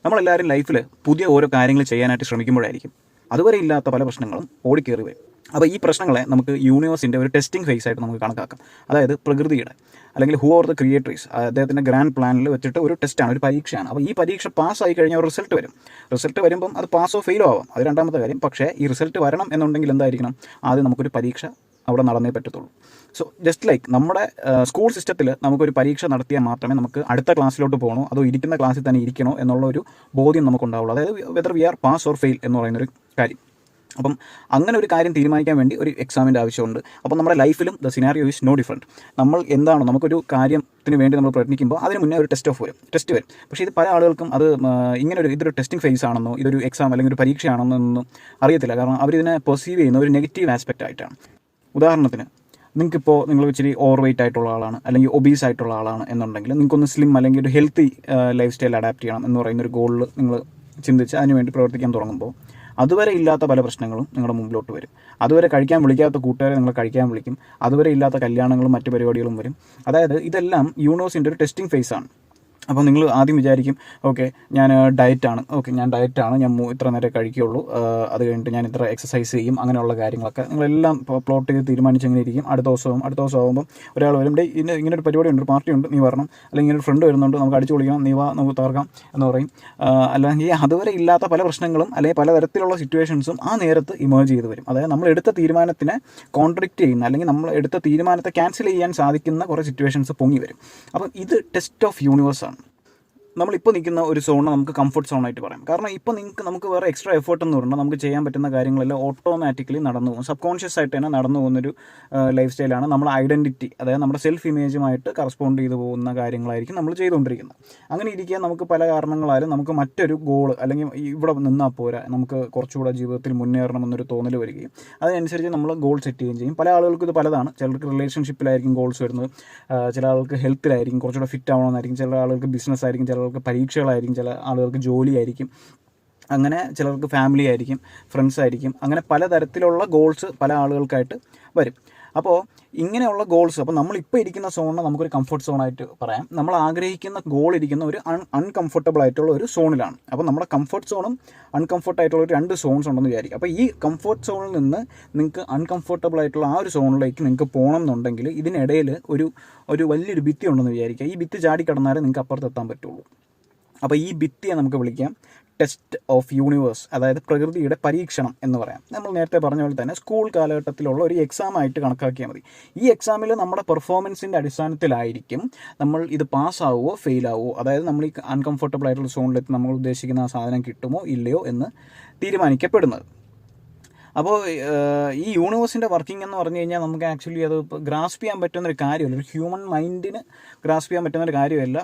നമ്മളെല്ലാവരും ലൈഫിൽ പുതിയ ഓരോ കാര്യങ്ങൾ ചെയ്യാനായിട്ട് ശ്രമിക്കുമ്പോഴായിരിക്കും അതുവരെ ഇല്ലാത്ത പല പ്രശ്നങ്ങളും ഓടിക്കേറി വരും. അപ്പോൾ ഈ പ്രശ്നങ്ങളെ നമുക്ക് യൂണിവേഴ്സിൻ്റെ ഒരു ടെസ്റ്റിംഗ് ഫേസ് ആയിട്ട് നമുക്ക് കണക്കാക്കാം. അതായത് പ്രകൃതിയുടെ അല്ലെങ്കിൽ ഹൂ ആർ ദ ക്രിയേറ്റേഴ്സ് അദ്ദേഹത്തിൻ്റെ ഗ്രാൻഡ് പ്ലാനിൽ വെച്ചിട്ട് ഒരു ടെസ്റ്റാണ്, ഒരു പരീക്ഷയാണ്. അപ്പോൾ ഈ പരീക്ഷ പാസ്സായി കഴിഞ്ഞാൽ ഒരു റിസൾട്ട് വരും. റിസൾട്ട് വരുമ്പം അത് പാസോ ഫെയിലോ ആവാം, അത് രണ്ടാമത്തെ കാര്യം. പക്ഷേ ഈ റിസൾട്ട് വരണം എന്നുണ്ടെങ്കിൽ എന്തായിരിക്കണം? ആദ്യം നമുക്കൊരു പരീക്ഷ അവിടെ നടന്നേ പറ്റത്തുള്ളൂ. സോ ജസ്റ്റ് ലൈക്ക് നമ്മുടെ സ്കൂൾ സിസ്റ്റത്തിൽ നമുക്കൊരു പരീക്ഷ നടത്തിയാൽ മാത്രമേ നമുക്ക് അടുത്ത ക്ലാസ്സിലോട്ട് പോകണോ അതോ ഇരിക്കുന്ന ക്ലാസ്സിൽ തന്നെ ഇരിക്കണോ എന്നുള്ള ഒരു ബോധ്യം നമുക്കുണ്ടാവുള്ളൂ. അതായത് whether we are pass or fail എന്ന് പറയുന്നൊരു കാര്യം. അപ്പം അങ്ങനെ ഒരു കാര്യം തീരുമാനിക്കാൻ വേണ്ടി ഒരു എക്സാമിൻ്റെ ആവശ്യമുണ്ട്. അപ്പം നമ്മുടെ ലൈഫിലും the scenario is no different. നമ്മൾ എന്താണോ നമുക്കൊരു കാര്യത്തിന് വേണ്ടി നമ്മൾ പ്രയത്നിക്കുമ്പോൾ അതിന് മുന്നേ ഒരു ടെസ്റ്റ് വരും. പക്ഷേ ഇത് പല ആളുകൾക്കും അത് ഇതൊരു ടെസ്റ്റിംഗ് ഫേസ് ആണെന്നോ ഇതൊരു എക്സാം അല്ലെങ്കിൽ ഒരു പരീക്ഷയാണെന്നോ ഒന്നും അറിയത്തില്ല. കാരണം അവരിതിനെ പെർസീവ് ചെയ്യുന്ന ഒരു നെഗറ്റീവ് ആസ്പെക്റ്റ് ആയിട്ടാണ്. ഉദാഹരണത്തിന്, നിങ്ങൾ ഇച്ചിരി ഓവർ വെയിറ്റ് ആയിട്ടുള്ള ആളാണ് അല്ലെങ്കിൽ ഒബീസ് ആയിട്ടുള്ള ആളാണ് എന്നുണ്ടെങ്കിൽ നിങ്ങൾക്കൊന്ന് സ്ലിം അല്ലെങ്കിൽ ഒരു ഹെൽത്തി ലൈഫ് സ്റ്റൈൽ അഡാപ്റ്റ് ചെയ്യണം എന്ന് പറയുന്നൊരു ഗോളിൽ നിങ്ങൾ ചിന്തിച്ച് അതിനുവേണ്ടി പ്രവർത്തിക്കാൻ തുടങ്ങുമ്പോൾ അതുവരെ ഇല്ലാത്ത പല പ്രശ്നങ്ങളും നിങ്ങളുടെ മുമ്പിലോട്ട് വരും. അതുവരെ കഴിക്കാൻ വിളിക്കാത്ത കൂട്ടുകാരെ നിങ്ങൾ കഴിക്കാൻ വിളിക്കും. അതുവരെ ഇല്ലാത്ത കല്യാണങ്ങളും മറ്റു പരിപാടികളും വരും. അതായത് ഇതെല്ലാം യൂണിവേഴ്സിൻ്റെ ഒരു ടെസ്റ്റിംഗ് ഫേസാണ്. അപ്പോൾ നിങ്ങൾ ആദ്യം വിചാരിക്കും, ഓക്കെ ഞാൻ ഡയറ്റാണ്, ഞാൻ ഇത്ര നേരം കഴിക്കുകയുള്ളൂ, അത് കഴിഞ്ഞിട്ട് ഞാൻ ഇത്ര എക്സസൈസ് ചെയ്യും, അങ്ങനെയുള്ള കാര്യങ്ങളൊക്കെ നിങ്ങളെല്ലാം പ്ലോട്ട് ചെയ്ത് തീരുമാനിച്ചെങ്ങനെ ഇരിക്കും. അടുത്ത ദിവസം ആകുമ്പോൾ ഒരാൾ വരും, ഇങ്ങനെ ഒരു പരിപാടിയുണ്ട്, ഒരു പാർട്ടിയുണ്ട്, നീ വരണം, അല്ലെങ്കിൽ ഇങ്ങനെ ഒരു ഫ്രണ്ട് വരുന്നുണ്ട്, നമുക്ക് അടിച്ചു പൊളിക്കണം, നീ വാ, നമുക്ക് തകർക്കാം എന്ന് പറയും. അല്ലെങ്കിൽ അതുവരെ ഇല്ലാത്ത പല പ്രശ്നങ്ങളും അല്ലെങ്കിൽ പലതരത്തിലുള്ള സിറ്റുവേഷൻസും ആ നേരത്ത് ഇമേർജ് ചെയ്ത് വരും. അതായത് നമ്മൾ എടുത്ത തീരുമാനത്തിനെ കോൺട്രഡിക്റ്റ് ചെയ്യുന്ന അല്ലെങ്കിൽ നമ്മൾ എടുത്ത തീരുമാനത്തെ ക്യാൻസൽ ചെയ്യാൻ സാധിക്കുന്ന കുറേ സിറ്റുവേഷൻസ് പൊങ്ങി വരും. അപ്പം ഇത് ടെസ്റ്റ് ഓഫ് യൂണിവേഴ്സാണ്. നമ്മളിപ്പോൾ നിൽക്കുന്ന ഒരു സോണിനെ നമുക്ക് കംഫർട്ട് സോണായിട്ട് പറയാം. കാരണം ഇപ്പോൾ നമുക്ക് വേറെ എക്സ്ട്രാ എഫേർട്ട് എന്ന് പറഞ്ഞാൽ നമുക്ക് ചെയ്യാൻ പറ്റുന്ന കാര്യങ്ങളെല്ലാം ഓട്ടോമാറ്റിക്കലി നടന്നു പോകും, സബ് കോൺഷ്യസ് ആയിട്ട് തന്നെ നടന്നു പോകുന്നൊരു ലൈഫ് സ്റ്റൈലാണ്. നമ്മുടെ ഐഡൻറ്റിറ്റി, അതായത് നമ്മുടെ സെൽഫ് ഇമേജുമായിട്ട് കറസ്പോണ്ട് ചെയ്തു പോകുന്ന കാര്യങ്ങളായിരിക്കും നമ്മൾ ചെയ്തുകൊണ്ടിരിക്കുന്നത്. അങ്ങനെ ഇരിക്കുക നമുക്ക് പല കാരണങ്ങളാലും നമുക്ക് മറ്റൊരു ഗോൾ അല്ലെങ്കിൽ ഇവിടെ നിന്നാൽ പോരാ, നമുക്ക് കുറച്ചുകൂടെ ജീവിതത്തിൽ മുന്നേറണമെന്നൊരു തോന്നൽ വരികയും അതിനനുസരിച്ച് നമ്മൾ ഗോൾ സെറ്റ് ചെയ്യുകയും ചെയ്യും. പല ആളുകൾക്ക് ഇത് പലതാണ്. ചിലർക്ക് റിലേഷൻഷിപ്പിലായിരിക്കും ഗോൾസ് വരുന്നത്, ചില ആൾക്ക് ഹെൽത്തിലായിരിക്കും, കുറച്ചുകൂടെ ഫിറ്റ് ആവണമെന്നായിരിക്കും, ചില ആളുകൾക്ക് ബിസിനസ് ആയിരിക്കും, ചിലർക്ക് പരീക്ഷകളായിരിക്കും, ചില ആളുകൾക്ക് ജോലിയായിരിക്കും, അങ്ങനെ ചിലർക്ക് ഫാമിലി ആയിരിക്കും, ഫ്രണ്ട്സ് ആയിരിക്കും. അങ്ങനെ പലതരത്തിലുള്ള ഗോൾസ് പല ആളുകൾക്കായിട്ട് വരും. അപ്പോൾ ഇങ്ങനെയുള്ള ഗോൾസ്, അപ്പോൾ നമ്മളിപ്പോൾ ഇരിക്കുന്ന സോണിനെ നമുക്കൊരു കംഫർട്ട് സോണായിട്ട് പറയാം. നമ്മൾ ആഗ്രഹിക്കുന്ന ഗോൾ ഇരിക്കുന്ന ഒരു അൺകംഫർട്ടബിൾ ആയിട്ടുള്ള ഒരു സോണിലാണ്. അപ്പോൾ നമ്മുടെ കംഫർട്ട് സോണും അൺകംഫർട്ട് ആയിട്ടുള്ള ഒരു 2 സോൺസ് ഉണ്ടെന്ന് വിചാരിക്കും. അപ്പോൾ ഈ കംഫർട്ട് സോണിൽ നിന്ന് നിങ്ങൾക്ക് അൺകംഫർട്ടബിൾ ആയിട്ടുള്ള ആ ഒരു സോണിലേക്ക് നിങ്ങൾക്ക് പോകണം എന്നുണ്ടെങ്കിൽ ഇതിനിടയിൽ ഒരു വലിയൊരു ഭിത്തി ഉണ്ടെന്ന് വിചാരിക്കുക. ഈ ഭിത്തി ചാടിക്കടന്നാലേ നിങ്ങൾക്ക് അപ്പുറത്തെത്താൻ പറ്റുള്ളൂ. അപ്പോൾ ഈ ഭിത്തിയെ നമുക്ക് വിളിക്കാം ടെസ്റ്റ് ഓഫ് യൂണിവേഴ്സ്, അതായത് പ്രകൃതിയുടെ പരീക്ഷണം എന്ന് പറയാം. നമ്മൾ നേരത്തെ പറഞ്ഞ പോലെ തന്നെ സ്കൂൾ കാലഘട്ടത്തിലുള്ള ഒരു എക്സാം ആയിട്ട് കണക്കാക്കിയാൽ മതി. ഈ എക്സാമിൽ നമ്മുടെ പെർഫോമൻസിൻ്റെ അടിസ്ഥാനത്തിലായിരിക്കും നമ്മൾ ഇത് പാസ്സാവുമോ ഫെയിലാവുമോ, അതായത് നമ്മൾ ഈ അൺകംഫർട്ടബിൾ ആയിട്ടുള്ള സോണിലെത്തി നമ്മൾ ഉദ്ദേശിക്കുന്ന ആ സാധനം കിട്ടുമോ ഇല്ലയോ എന്ന് തീരുമാനിക്കപ്പെടുന്നത്. അപ്പോൾ ഈ യൂണിവേഴ്സിൻ്റെ വർക്കിംഗ് എന്ന് പറഞ്ഞു കഴിഞ്ഞാൽ നമുക്ക് ആക്ച്വലി അത് ഗ്രാസ്പ് ചെയ്യാൻ പറ്റുന്നൊരു കാര്യമല്ല, ഒരു ഹ്യൂമൻ മൈൻഡിന് ഗ്രാസ്പ് ചെയ്യാൻ പറ്റുന്നൊരു കാര്യമല്ല.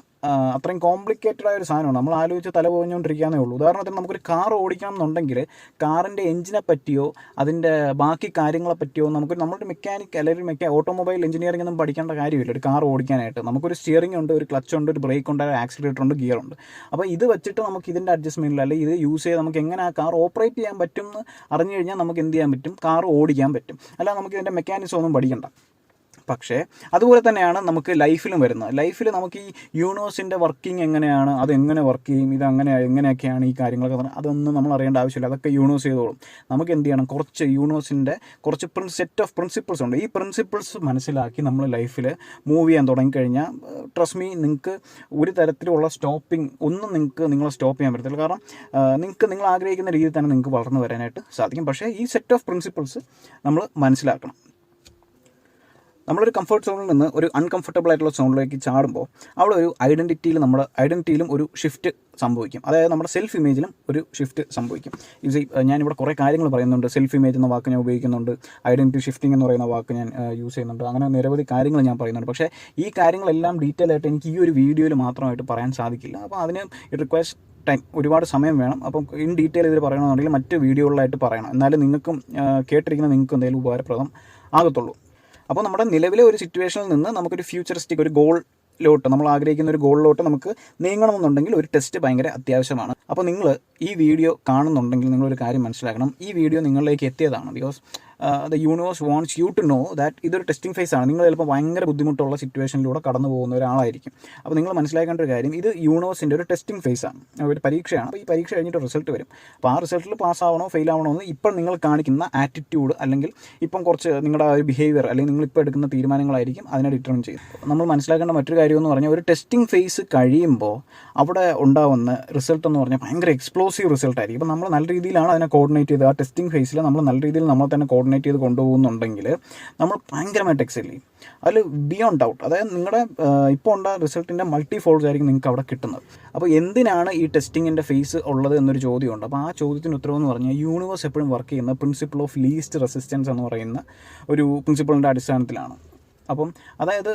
അത്രയും കോംപ്ലിക്കേറ്റഡ് ആയ ഒരു സാധനമാണ്. നമ്മൾ ആലോചിച്ച് തല പോഞ്ഞുകൊണ്ടിരിക്കാനേ ഉള്ളൂ. ഉദാഹരണത്തിന് നമുക്കൊരു കാർ ഓടിക്കണം എന്നുണ്ടെങ്കിൽ കാറിൻ്റെ എഞ്ചിനെ പറ്റിയോ അതിൻ്റെ ബാക്കി കാര്യങ്ങളെ പറ്റിയോ നമ്മുടെ മെക്കാനിക് അല്ലെങ്കിൽ ഓട്ടോമൊബൈൽ എഞ്ചിനീയറിംഗ് ഒന്നും പഠിക്കേണ്ട കാര്യമില്ല ഒരു കാർ ഓടിക്കാനായിട്ട്. നമുക്കൊരു സ്റ്റിയറിംഗ് ഉണ്ട്, ഒരു ക്ലച്ച് ഉണ്ട്, ഒരു ബ്രേക്ക് ഉണ്ട്, ഒരു ആക്സിലേറ്റർ ഉണ്ട്, ഗിയർ ഉണ്ട്. അപ്പോൾ ഇത് വെച്ചിട്ട് നമുക്ക് ഇതിൻ്റെ അഡ്ജസ്റ്റ്മെൻറ്റിൽ അല്ലെങ്കിൽ ഇത് യൂസ് ചെയ്ത് നമുക്ക് എങ്ങനെ ആ കാർ ഓപ്പറേറ്റ് ചെയ്യാൻ പറ്റും എന്ന് അറിഞ്ഞു കഴിഞ്ഞാൽ നമുക്ക് എന്ത് ചെയ്യാൻ പറ്റും, കാർ ഓടിക്കാൻ പറ്റും. അല്ല നമുക്ക് ഇതിൻ്റെ മെക്കാനിസം ഒന്നും പഠിക്കണ്ട. പക്ഷേ അതുപോലെ തന്നെയാണ് നമുക്ക് ലൈഫിലും വരുന്നത്. ലൈഫിൽ നമുക്ക് ഈ യൂണിവേഴ്സിൻ്റെ വർക്കിംഗ് എങ്ങനെയാണ്, അതെങ്ങനെ വർക്ക് ചെയ്യും, എങ്ങനെയൊക്കെയാണ് ഈ കാര്യങ്ങളൊക്കെ, അതൊന്നും നമ്മൾ അറിയേണ്ട ആവശ്യമില്ല. അതൊക്കെ യൂണിവേഴ്സ് ചെയ്തോളും. നമുക്ക് എന്ത് ചെയ്യണം, കുറച്ച് യൂണിവേഴ്സിൻ്റെ കുറച്ച് സെറ്റ് ഓഫ് പ്രിൻസിപ്പിൾസ് ഉണ്ട്. ഈ പ്രിൻസിപ്പിൾസ് മനസ്സിലാക്കി നമ്മൾ ലൈഫിൽ മൂവ് ചെയ്യാൻ തുടങ്ങിക്കഴിഞ്ഞാൽ ട്രസ്റ്റ് മീ, നിങ്ങൾക്ക് ഒരു തരത്തിലുള്ള നിങ്ങളെ സ്റ്റോപ്പ് ചെയ്യാൻ പറ്റത്തില്ല. കാരണം നിങ്ങൾ ആഗ്രഹിക്കുന്ന രീതിയിൽ തന്നെ നിങ്ങൾക്ക് വളർന്നു വരാനായിട്ട് സാധിക്കും. പക്ഷേ ഈ സെറ്റ് ഓഫ് പ്രിൻസിപ്പിൾസ് നമ്മൾ മനസ്സിലാക്കണം. നമ്മളൊരു കംഫർട്ട് സോണിൽ നിന്ന് ഒരു അൺകംഫർട്ടബിൾ ആയിട്ടുള്ള സോണിലേക്ക് ചാടുമ്പോൾ അവിടെ ഒരു നമ്മുടെ ഐഡൻറ്റിറ്റിയിലും ഒരു ഷിഫ്റ്റ് സംഭവിക്കും. അതായത് നമ്മുടെ സെൽഫ് ഇമേജിലും ഒരു ഷിഫ്റ്റ് സംഭവിക്കും. ഞാനിവിടെ കുറേ കാര്യങ്ങൾ പറയുന്നുണ്ട്. സെൽഫ് ഇമേജ് എന്ന വാക്ക് ഞാൻ ഉപയോഗിക്കുന്നുണ്ട്, ഐഡൻറ്റിറ്റി ഷിഫ്റ്റിംഗ് എന്ന് പറയുന്ന വാക്ക് ഞാൻ യൂസ് ചെയ്യുന്നുണ്ട്. അങ്ങനെ നിരവധി കാര്യങ്ങൾ ഞാൻ പറയുന്നുണ്ട്. പക്ഷേ ഈ കാര്യങ്ങളെല്ലാം ഡീറ്റെയിൽ ആയിട്ട് എനിക്ക് ഈ ഒരു വീഡിയോയിൽ മാത്രമായിട്ട് പറയാൻ സാധിക്കില്ല. അപ്പോൾ അതിന് ഇറ്റ് റിക്വയർസ് ടൈം, ഒരുപാട് സമയം വേണം. അപ്പം ഇൻ ഡീറ്റെയിൽ ഇതിൽ പറയണമെന്നുണ്ടെങ്കിൽ മറ്റ് വീഡിയോകളിലായിട്ട് പറയണം. എന്നാലും നിങ്ങൾക്കും കേട്ടിരിക്കുന്ന നിങ്ങൾക്ക് എന്തെങ്കിലും ഉപകാരപ്രദം ആകത്തുള്ളൂ. അപ്പോൾ നമ്മുടെ നിലവിലെ ഒരു സിറ്റുവേഷനിൽ നിന്ന് നമുക്കൊരു ഫ്യൂച്ചറിസ്റ്റിക് ഒരു ഗോളിലോട്ട്, നമ്മൾ ആഗ്രഹിക്കുന്ന ഒരു ഗോളിലോട്ട് നമുക്ക് നീങ്ങണമെന്നുണ്ടെങ്കിൽ ഒരു ടെസ്റ്റ് ഭയങ്കര അത്യാവശ്യമാണ്. അപ്പോൾ നിങ്ങൾ ഈ വീഡിയോ കാണുന്നുണ്ടെങ്കിൽ നിങ്ങളൊരു കാര്യം മനസ്സിലാക്കണം, ഈ വീഡിയോ നിങ്ങളിലേക്ക് എത്തിയതാണ് because the universe wants you to know that ഇതൊരു ടെസ്റ്റിംഗ് ഫേസ് ആണ്. നിങ്ങൾ ചിലപ്പോൾ ഭയങ്കര ബുദ്ധിമുട്ടുള്ള സിറ്റുവേഷനിലൂടെ കടന്നു പോകുന്ന ഒരാളായിരിക്കും. അപ്പോൾ നിങ്ങൾ മനസ്സിലാക്കേണ്ട ഒരു കാര്യം, ഇത് യൂണിവേഴ്സിൻ്റെ ഒരു ടെസ്റ്റിംഗ് ഫേസാണ്, ഒരു പരീക്ഷയാണ്. അപ്പോൾ ഈ പരീക്ഷ കഴിഞ്ഞിട്ട് റിസൾട്ട് വരും. അപ്പോൾ ആ റിസൾട്ടിൽ പാസ്സാവണോ ഫെയിൽ ആവണോ എന്ന് ഇപ്പം നിങ്ങൾ കാണിക്കുന്ന ആറ്റിറ്റ്യൂഡ് അല്ലെങ്കിൽ ഇപ്പം കുറച്ച് നിങ്ങളുടെ ഒരു ബിഹേവിയർ അല്ലെങ്കിൽ നിങ്ങളിപ്പോൾ എടുക്കുന്ന തീരുമാനങ്ങളായിരിക്കും അതിനെ ഡിറ്റർമിൻ ചെയ്യും. നമ്മൾ മനസ്സിലാക്കേണ്ട മറ്റൊരു കാര്യം എന്ന് പറഞ്ഞാൽ, ഒരു ടെസ്റ്റിംഗ് ഫേസ് കഴിയുമ്പോൾ അവിടെ ഉണ്ടാവുന്ന റിസൾട്ട് എന്ന് പറഞ്ഞാൽ ഭയങ്കര എക്സ്പ്ലോസീവ് റിസൾട്ട് ആയിരിക്കും. അപ്പോൾ നമ്മൾ നല്ല രീതിയിലാണ് അതിനെ കോർഡിനേറ്റ് ചെയ്ത്, ആ ടെസ്റ്റിംഗ് ഫേസിൽ നമ്മൾ നല്ല രീതിയിൽ നമ്മൾ തന്നെ കോർഡിനേറ്റ് ചെയ്ത് കൊണ്ടുപോകുന്നുണ്ടെങ്കിൽ നമ്മൾ ഭയങ്കരമായിട്ട് എക്സെൽ ചെയ്യും. അതിൽ ബിയോണ്ട് ഡൗട്ട്, അതായത് നിങ്ങളുടെ ഇപ്പോൾ ഉണ്ടായ റിസൾട്ടിൻ്റെ മൾട്ടി ഫോൾഡ്സ് ആയിരിക്കും നിങ്ങൾക്ക് അവിടെ കിട്ടുന്നത്. അപ്പോൾ എന്തിനാണ് ഈ ടെസ്റ്റിങ്ങിൻ്റെ ഫേസ് ഉള്ളത് എന്നൊരു ചോദ്യമുണ്ട്. അപ്പോൾ ആ ചോദ്യത്തിന് ഉത്തരവ് എന്ന് പറഞ്ഞാൽ, യൂണിവേഴ്സ് എപ്പോഴും വർക്ക് ചെയ്യുന്ന പ്രിൻസിപ്പിൾ ഓഫ് ലീസ്റ്റ് റെസിസ്റ്റൻസ് എന്ന് പറയുന്ന ഒരു പ്രിൻസിപ്പിളിൻ്റെ അടിസ്ഥാനത്തിലാണ്. അപ്പം അതായത്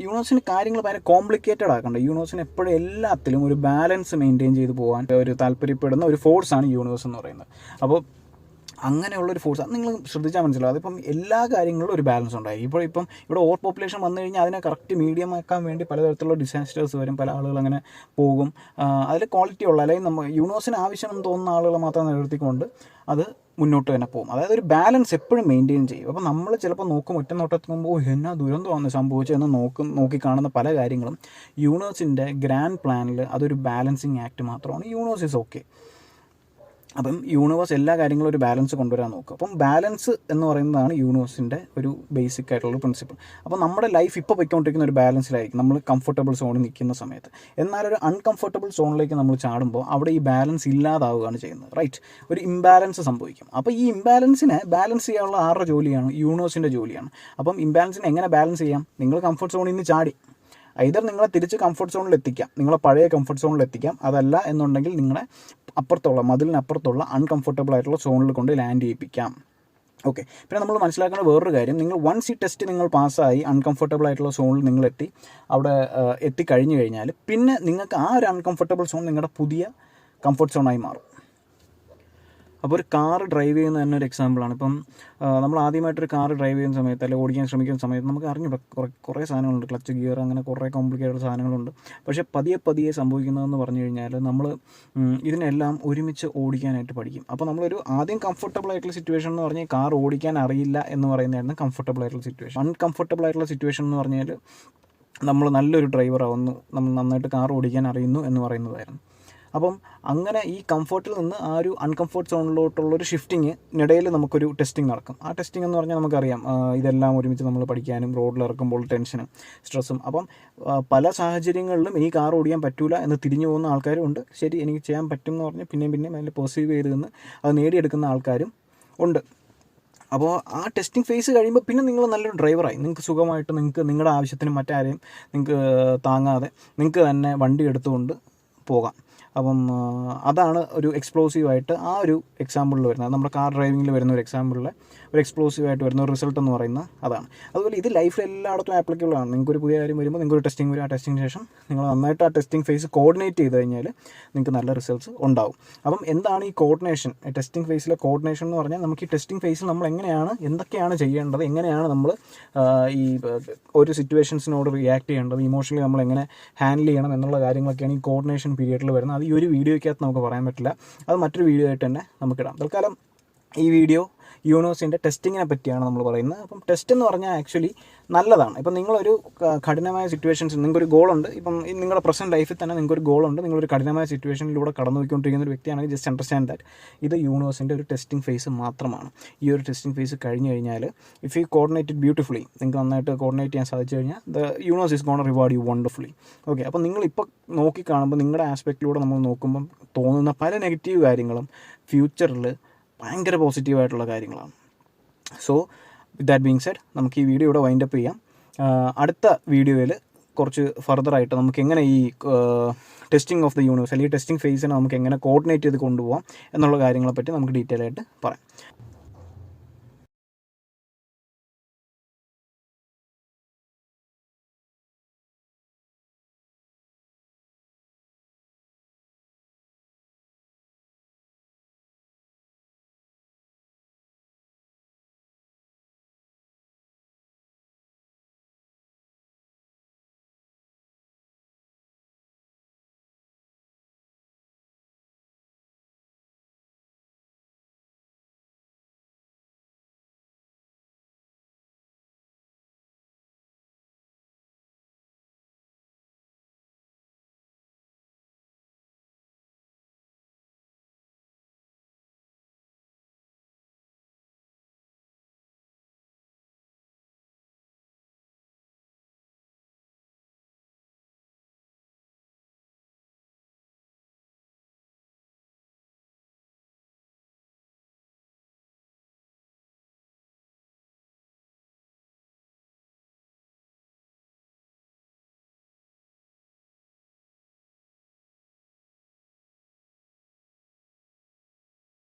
യൂണിവേഴ്സിന് കാര്യങ്ങൾ ഭയങ്കര കോംപ്ലിക്കേറ്റഡ് ആക്കണ്ട. യൂണിവേഴ്സിന് എപ്പോഴും എല്ലാത്തിലും ഒരു ബാലൻസ് മെയിൻറ്റെയിൻ ചെയ്ത് പോകാൻ ഒരു താല്പര്യപ്പെടുന്ന ഒരു ഫോഴ്സാണ് യൂണിവേഴ്സ് എന്ന് പറയുന്നത്. അപ്പോൾ അങ്ങനെയുള്ളൊരു ഫോഴ്സ് അത് നിങ്ങൾ ശ്രദ്ധിച്ചാൽ മനസ്സിലാവും. അതിപ്പം എല്ലാ കാര്യങ്ങളിലും ഒരു ബാലൻസ് ഉണ്ടായി. ഇപ്പം ഇവിടെ ഓവർ പോപ്പുലേഷൻ വന്നു കഴിഞ്ഞാൽ അതിനെ കറക്റ്റ് മീഡിയം ആക്കാൻ വേണ്ടി പലതരത്തിലുള്ള ഡിസാസ്റ്റേഴ്സ് വരും, പല ആളുകൾ അങ്ങനെ പോകും. അതിൽ ക്വാളിറ്റി ഉള്ള അല്ലെങ്കിൽ നമ്മൾ യൂണിവേഴ്സിന് ആവശ്യമെന്ന് തോന്നുന്ന ആളുകൾ മാത്രം നിലനിർത്തിക്കൊണ്ട് അത് മുന്നോട്ട് തന്നെ പോകും. അതായത് ഒരു ബാലൻസ് എപ്പോഴും മെയിൻറ്റെയിൻ ചെയ്യും. അപ്പോൾ നമ്മൾ ചിലപ്പോൾ നോക്കും, ഒറ്റ നോട്ടത്തുമ്പോൾ എന്നാ ദുരന്തമാണ് സംഭവിച്ചതെന്ന് നോക്കിക്കാണുന്ന പല കാര്യങ്ങളും യൂണിവേഴ്സിൻ്റെ ഗ്രാൻഡ് പ്ലാനിൽ അതൊരു ബാലൻസിങ് ആക്ട് മാത്രമാണ്. Universe is okay. അപ്പം യൂണിവേഴ്സ് എല്ലാ കാര്യങ്ങളും ഒരു ബാലൻസ് കൊണ്ടുവരാൻ നോക്കും. അപ്പം ബാലൻസ് എന്ന് പറയുന്നതാണ് യൂണിവേഴ്സിൻ്റെ ഒരു ബേസിക് ആയിട്ടുള്ള പ്രിൻസിപ്പിൾ. അപ്പോൾ നമ്മുടെ ലൈഫ് ഇപ്പോൾ പോയിക്കൊണ്ടിരിക്കുന്ന ഒരു ബാലൻസിലായിരിക്കും നമ്മൾ കംഫർട്ടബിൾ സോണിൽ നിൽക്കുന്ന സമയത്ത്. എന്നാലൊരു അൺകംഫർട്ടബിൾ സോണിലേക്ക് നമ്മൾ ചാടുമ്പോൾ അവിടെ ഈ ബാലൻസ് ഇല്ലാതാവുകയാണ് ചെയ്യുന്നത്, റൈറ്റ്? ഒരു ഇംബാലൻസ് സംഭവിക്കും. അപ്പോൾ ഈ ഇംബാലൻസിനെ ബാലൻസ് ചെയ്യാനുള്ള ആരുടെ ജോലിയാണ്? യൂണിവേഴ്സിൻ്റെ ജോലിയാണ്. അപ്പം ഇംബാലൻസിനെ എങ്ങനെ ബാലൻസ് ചെയ്യാം? നിങ്ങൾ കംഫർട്ട് സോണിൽ നിന്ന് ചാടി ഐദർ നിങ്ങളെ തിരിച്ച് കംഫർട്ട് സോണിൽ എത്തിക്കാം, നിങ്ങളെ പഴയ കംഫർട്ട് സോണിൽ എത്തിക്കാം. അതല്ല എന്നുണ്ടെങ്കിൽ നിങ്ങളെ അപ്പുറത്തുള്ള മതിലിനപ്പുറത്തുള്ള അൺകംഫർട്ടബിൾ ആയിട്ടുള്ള സോണിൽ കൊണ്ട് ലാൻഡ് ചെയ്യിപ്പിക്കാം. ഓക്കെ. പിന്നെ നമ്മൾ മനസ്സിലാക്കേണ്ട വേറൊരു കാര്യം, നിങ്ങൾ വൺസ് ഈ ടെസ്റ്റ് നിങ്ങൾ പാസ്സായി അൺകംഫർട്ടബിൾ ആയിട്ടുള്ള സോണിൽ നിങ്ങൾ അവിടെ എത്തിക്കഴിഞ്ഞു കഴിഞ്ഞാൽ പിന്നെ നിങ്ങൾക്ക് ആ ഒരു അൺകംഫർട്ടബിൾ സോൺ നിങ്ങളുടെ പുതിയ കംഫർട്ട് സോണായി മാറും. അപ്പോൾ ഒരു കാർ ഡ്രൈവ് ചെയ്യുന്ന തന്നെ ഒരു എക്സാമ്പിളാണ്. ഇപ്പം നമ്മൾ ആദ്യമായിട്ടൊരു കാർ ഡ്രൈവ് ചെയ്യുന്ന സമയത്ത് അല്ലെങ്കിൽ ഓടിക്കാൻ ശ്രമിക്കുന്ന സമയത്ത് നമുക്ക് കുറേ സാധനങ്ങളുണ്ട്, ക്ലച്ച് ഗിയർ, അങ്ങനെ കുറേ കോംപ്ലിക്കേറ്റഡ് സാധനങ്ങളുണ്ട്. പക്ഷേ പതിയെ സംഭവിക്കുന്നതെന്ന് പറഞ്ഞു കഴിഞ്ഞാൽ നമ്മൾ ഇതിനെല്ലാം ഒരുമിച്ച് ഓടിക്കാനായിട്ട് പഠിക്കും. അപ്പോൾ നമ്മളൊരു ആദ്യം കംഫർട്ടബിൾ ആയിട്ടുള്ള സിറ്റുവേഷൻ എന്ന് പറഞ്ഞാൽ കാർ ഓടിക്കാൻ അറിയില്ല എന്ന് പറയുന്നതായിരുന്നു കംഫർട്ടബിൾ ആയിട്ടുള്ള സിറ്റുവേഷൻ. അൺകംഫർട്ടബിൾ ആയിട്ടുള്ള സിറ്റുവേഷൻ എന്ന് പറഞ്ഞാൽ നമ്മൾ നല്ലൊരു ഡ്രൈവർ ആവുന്നു, നമ്മൾ നന്നായിട്ട് കാർ ഓടിക്കാൻ അറിയുന്നു എന്ന് പറയുന്നതായിരുന്നു. അപ്പം അങ്ങനെ ഈ കംഫർട്ടിൽ നിന്ന് ആ ഒരു അൺകംഫർട്ട് സോണിലോട്ടുള്ളൊരു ഷിഫ്റ്റിങ്ങിനിടയിൽ നമുക്കൊരു ടെസ്റ്റിംഗ് നടക്കും. ആ ടെസ്റ്റിംഗ് എന്ന് പറഞ്ഞാൽ നമുക്കറിയാം, ഇതെല്ലാം ഒരുമിച്ച് നമ്മൾ പഠിക്കാനും റോഡിലിറക്കുമ്പോൾ ടെൻഷനും സ്ട്രെസ്സും. അപ്പം പല സാഹചര്യങ്ങളിലും ഈ കാർ ഓടിക്കാൻ പറ്റൂല എന്ന് തിരിഞ്ഞു പോകുന്ന ആൾക്കാരും ഉണ്ട്. ശരി, എനിക്ക് ചെയ്യാൻ പറ്റും എന്ന് പറഞ്ഞ് പിന്നെയും അതിൽ പെർസീവ് ചെയ്ത് നിന്ന് അത് നേടിയെടുക്കുന്ന ആൾക്കാരും ഉണ്ട്. അപ്പോൾ ആ ടെസ്റ്റിംഗ് ഫേസ് കഴിയുമ്പോൾ പിന്നെ നിങ്ങൾ നല്ലൊരു ഡ്രൈവറായി. നിങ്ങൾക്ക് സുഖമായിട്ട് നിങ്ങളുടെ ആവശ്യത്തിനും മറ്റാരെയും നിങ്ങൾക്ക് താങ്ങാതെ നിങ്ങൾക്ക് തന്നെ വണ്ടി എടുത്തുകൊണ്ട് പോകാം. അപ്പം അതാണ് ഒരു എക്സ്പ്ലോസീവായിട്ട് ആ ഒരു എക്സാമ്പിളിൽ വരുന്നത്, നമ്മുടെ കാർ ഡ്രൈവിങ്ങിൽ വരുന്ന ഒരു എക്സാമ്പിളിൽ ഒരു എക്സ്പ്ലോസീവായിട്ട് വരുന്ന ഒരു റിസൾട്ട് എന്ന് പറയുന്നത് അതാണ്. അതുപോലെ ഇത് ലൈഫിൽ എല്ലായിടത്തും ആപ്ലിക്കബിൾ ആണ്. നിങ്ങൾക്കൊരു പുതിയ കാര്യം വരുമ്പോൾ നിങ്ങൾക്കൊരു ടെസ്റ്റിംഗ് വരും. ആ ടെസ്റ്റിംഗിന് ശേഷം നിങ്ങൾ നന്നായിട്ട് ആ ടെസ്റ്റിംഗ് ഫേസ് കോർഡിനേറ്റ് ചെയ്ത് കഴിഞ്ഞാൽ നിങ്ങൾക്ക് നല്ല റിസൾട്ട്സ് ഉണ്ടാവും. അപ്പം എന്താണ് ഈ കോർഡിനേഷൻ? ടെസ്റ്റിംഗ് ഫേസിലെ കോർഡിനേഷൻ എന്ന് പറഞ്ഞാൽ നമുക്ക് ഈ ടെസ്റ്റിംഗ് ഫേസിൽ നമ്മൾ എന്തൊക്കെയാണ് ചെയ്യേണ്ടത്, എങ്ങനെയാണ് നമ്മൾ ഈ ഒരു സിറ്റുവേഷൻസിനോട് റിയാക്ട് ചെയ്യേണ്ടത്, ഇമോഷണലി നമ്മൾ എങ്ങനെ ഹാൻഡിൽ ചെയ്യണം എന്നുള്ള കാര്യങ്ങളൊക്കെയാണ് ഈ കോർഡിനേഷൻ പീരിയഡിൽ വരുന്നത്. അത് ഈ ഒരു വീഡിയോയ്ക്കകത്ത് നമുക്ക് പറയാൻ പറ്റില്ല, അത് മറ്റൊരു വീഡിയോ ആയിട്ട് തന്നെ നമുക്കിടാം. തൽക്കാലം ഈ വീഡിയോ യൂണിവേഴ്സിൻ്റെ ടെസ്റ്റിങ്ങിനെ പറ്റിയാണ് നമ്മൾ പറയുന്നത്. അപ്പം ടെസ്റ്റ് എന്ന് പറഞ്ഞാൽ ആക്ച്വലി നല്ലതാണ്. ഇപ്പം നിങ്ങളൊരു കഠിനമായ സിറ്റുവേഷൻസ്, നിങ്ങൾക്കൊരു ഗോളുണ്ട്, ഇപ്പം നിങ്ങളുടെ പ്രസൻറ്റ് ലൈഫിൽ തന്നെ നിങ്ങൾക്കൊരു ഗോളുണ്ട്, നിങ്ങളൊരു കഠിനമായ സിറ്റുവേഷനിലൂടെ കടന്നു പോയിക്കൊണ്ടിരിക്കുന്ന ഒരു വ്യക്തിയാണെങ്കിൽ ജസ്റ്റ് അണ്ടർസ്റ്റാൻഡ് ദാറ്റ് ഇത് യൂണിവേഴ്സിൻ്റെ ഒരു ടെസ്റ്റിംഗ് ഫേസ് മാത്രമാണ്. ഈ ഒരു ടെസ്റ്റിംഗ് ഫേസ് കഴിഞ്ഞ് കഴിഞ്ഞാൽ ഇഫ് യു കോർഡിനേറ്റഡ് ബ്യൂട്ടിഫുള്ളി, നിങ്ങൾക്ക് നന്നായിട്ട് കോർഡിനേറ്റ് ചെയ്യാൻ സാധിച്ചു കഴിഞ്ഞാൽ the universe is gonna reward U wonderfully. Okay. അപ്പോൾ നിങ്ങളിപ്പോൾ നോക്കിക്കാണുമ്പോൾ നിങ്ങളുടെ ആസ്പെക്റ്റിലൂടെ നമ്മൾ നോക്കുമ്പം തോന്നുന്ന പല നെഗറ്റീവ് കാര്യങ്ങളും ഫ്യൂച്ചറിൽ ഭയങ്കര പോസിറ്റീവായിട്ടുള്ള കാര്യങ്ങളാണ്. So with that being said, നമുക്ക് ഈ വീഡിയോ ഇവിടെ വൈൻഡപ്പ് ചെയ്യാം. അടുത്ത വീഡിയോയിൽ കുറച്ച് ഫർദറായിട്ട് നമുക്ക് എങ്ങനെ ഈ ടെസ്റ്റിംഗ് ഓഫ് ദ യൂണിവേഴ്സ് അല്ലെങ്കിൽ ടെസ്റ്റിംഗ് ഫേസിനെ നമുക്ക് എങ്ങനെ കോർഡിനേറ്റ് ചെയ്ത് കൊണ്ടുപോകാം എന്നുള്ള കാര്യങ്ങളെപ്പറ്റി നമുക്ക് ഡീറ്റെയിൽ ആയിട്ട് പറയാം.